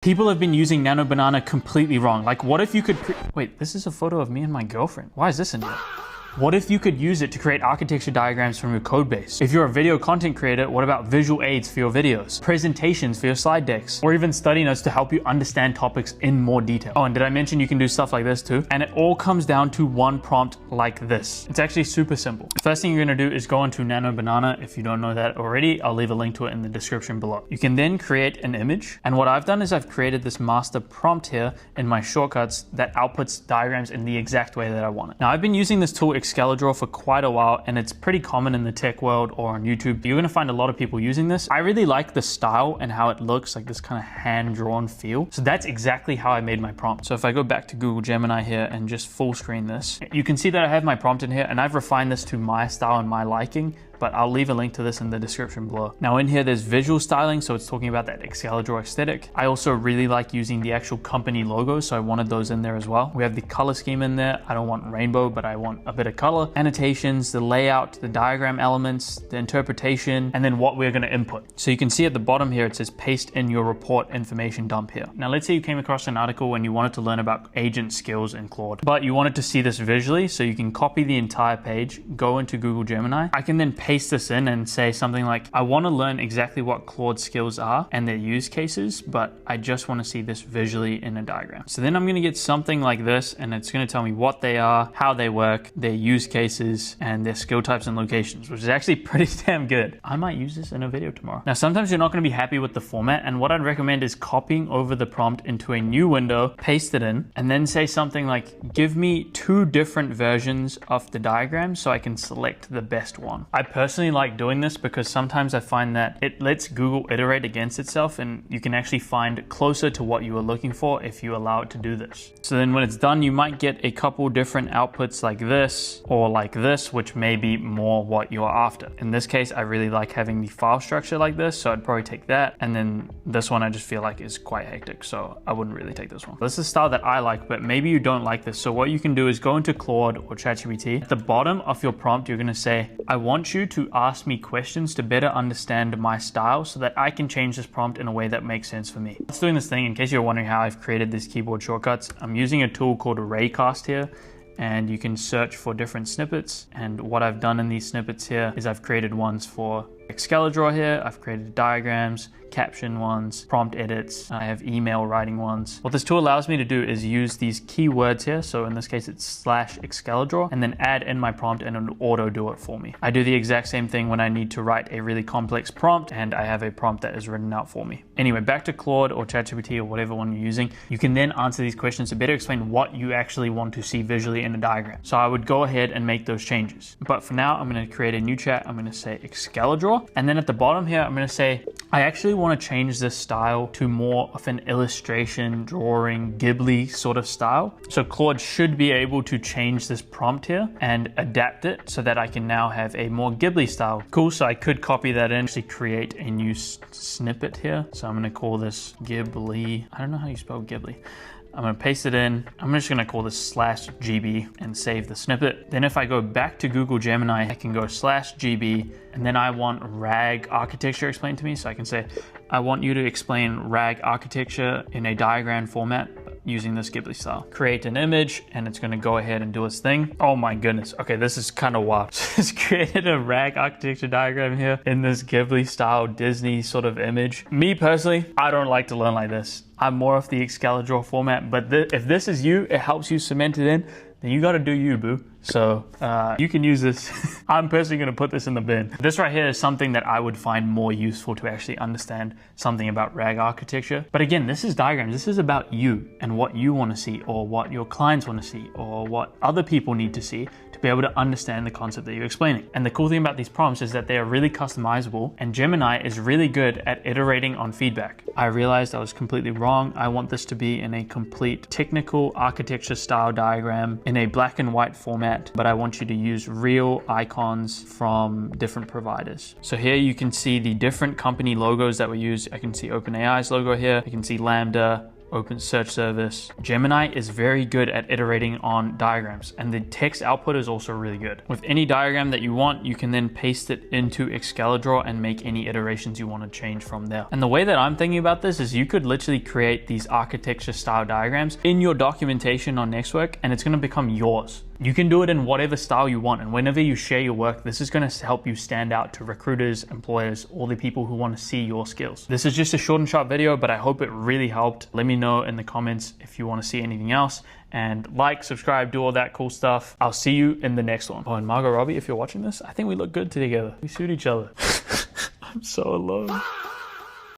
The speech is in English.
People have been using Nano Banana completely wrong. Like, what if you could wait, this is a photo of me and my girlfriend. Why is this in here? What if you could use it to create architecture diagrams from your code base? If you're a video content creator, what about visual aids for your videos, presentations for your slide decks, or even study notes to help you understand topics in more detail? Oh, and did I mention you can do stuff like this too? And it all comes down to one prompt like this. It's actually super simple. First thing you're gonna do is go into Nano Banana. If you don't know that already, I'll leave a link to it in the description below. You can then create an image. And what I've done is I've created this master prompt here in my shortcuts that outputs diagrams in the exact way that I want it. Now, I've been using this tool Excalidraw for quite a while, and it's pretty common in the tech world or on YouTube. You're gonna find a lot of people using this. I really like the style and how it looks, like this kind of hand-drawn feel. So that's exactly how I made my prompt. So if I go back to Google Gemini here and just full screen this, you can see that I have my prompt in here, and I've refined this to my style and my liking, but I'll leave a link to this in the description below. Now in here, there's visual styling, so it's talking about that Excalidraw aesthetic. I also really like using the actual company logos, so I wanted those in there as well. We have the color scheme in there. I don't want rainbow, but I want a bit of color. Annotations, the layout, the diagram elements, the interpretation, and then what we're gonna input. So you can see at the bottom here, it says paste in your report information dump here. Now let's say you came across an article and you wanted to learn about agent skills in Claude, but you wanted to see this visually, so you can copy the entire page, go into Google Gemini. I can then paste this in and say something like, I want to learn exactly what Claude skills are and their use cases, but I just want to see this visually in a diagram. So then I'm going to get something like this, and it's going to tell me what they are, how they work, their use cases, and their skill types and locations, which is actually pretty damn good. I might use this in a video tomorrow. Now, sometimes you're not going to be happy with the format, and what I'd recommend is copying over the prompt into a new window, paste it in, and then say something like, give me 2 different versions of the diagram so I can select the best one. I personally like doing this because sometimes I find that it lets Google iterate against itself, and you can actually find closer to what you were looking for if you allow it to do this. So then when it's done, you might get a couple different outputs like this or like this, which may be more what you're after. In this case, I really like having the file structure like this, so I'd probably take that. And then this one I just feel like is quite hectic, so I wouldn't really take this one. This is a style that I like, but maybe you don't like this. So what you can do is go into Claude or ChatGPT. At the bottom of your prompt, you're gonna say, I want you to ask me questions to better understand my style so that I can change this prompt in a way that makes sense for me. Let's doing this thing, in case you're wondering how I've created these keyboard shortcuts, I'm using a tool called Raycast here, and you can search for different snippets. And what I've done in these snippets here is I've created ones for Excalidraw here, I've created diagrams, caption ones, prompt edits, I have email writing ones. What this tool allows me to do is use these keywords here, so in this case it's /Excalidraw, and then add in my prompt and it'll auto do it for me. I do the exact same thing when I need to write a really complex prompt, and I have a prompt that is written out for me. Anyway, back to Claude or ChatGPT or whatever one you're using, you can then answer these questions to better explain what you actually want to see visually in a diagram. So I would go ahead and make those changes. But for now, I'm gonna create a new chat. I'm gonna say Excalidraw, and then at the bottom here, I'm gonna say, I actually want to change this style to more of an illustration, drawing, Ghibli sort of style. So Claude should be able to change this prompt here and adapt it so that I can now have a more Ghibli style. Cool, so I could copy that in, actually create a new snippet here. So I'm gonna call this Ghibli. I don't know how you spell Ghibli. I'm gonna paste it in. I'm just gonna call this /GB and save the snippet. Then if I go back to Google Gemini, I can go /GB, and then I want RAG architecture explained to me. So I can say, I want you to explain RAG architecture in a diagram format using this Ghibli style. Create an image, and it's gonna go ahead and do its thing. Oh my goodness. Okay, this is kind of wild. It's created a RAG architecture diagram here in this Ghibli style Disney sort of image. Me personally, I don't like to learn like this. I'm more of the Excalidraw format, but if this is you, it helps you cement it in, then you gotta do you, boo. So you can use this. I'm personally gonna put this in the bin. This right here is something that I would find more useful to actually understand something about RAG architecture. But again, this is diagrams. This is about you and what you wanna see, or what your clients wanna see, or what other people need to see to be able to understand the concept that you're explaining. And the cool thing about these prompts is that they are really customizable, and Gemini is really good at iterating on feedback. I realized I was completely wrong. I want this to be in a complete technical architecture style diagram in a black and white format, but I want you to use real icons from different providers. So here you can see the different company logos that were used. I can see OpenAI's logo here. I can see Lambda, open search service. Gemini is very good at iterating on diagrams, and the text output is also really good. With any diagram that you want, you can then paste it into Excalidraw and make any iterations you want to change from there. And the way that I'm thinking about this is you could literally create these architecture style diagrams in your documentation on Nextwork, and it's going to become yours. You can do it in whatever style you want, and whenever you share your work, this is going to help you stand out to recruiters, employers, all the people who want to see your skills. This is just a short and sharp video, but I hope it really helped. Let me know in the comments if you want to see anything else, and like, subscribe, do all that cool stuff. I'll see you in the next one. Oh, and Margot Robbie, if you're watching this, I think we look good together. We suit each other. I'm so alone.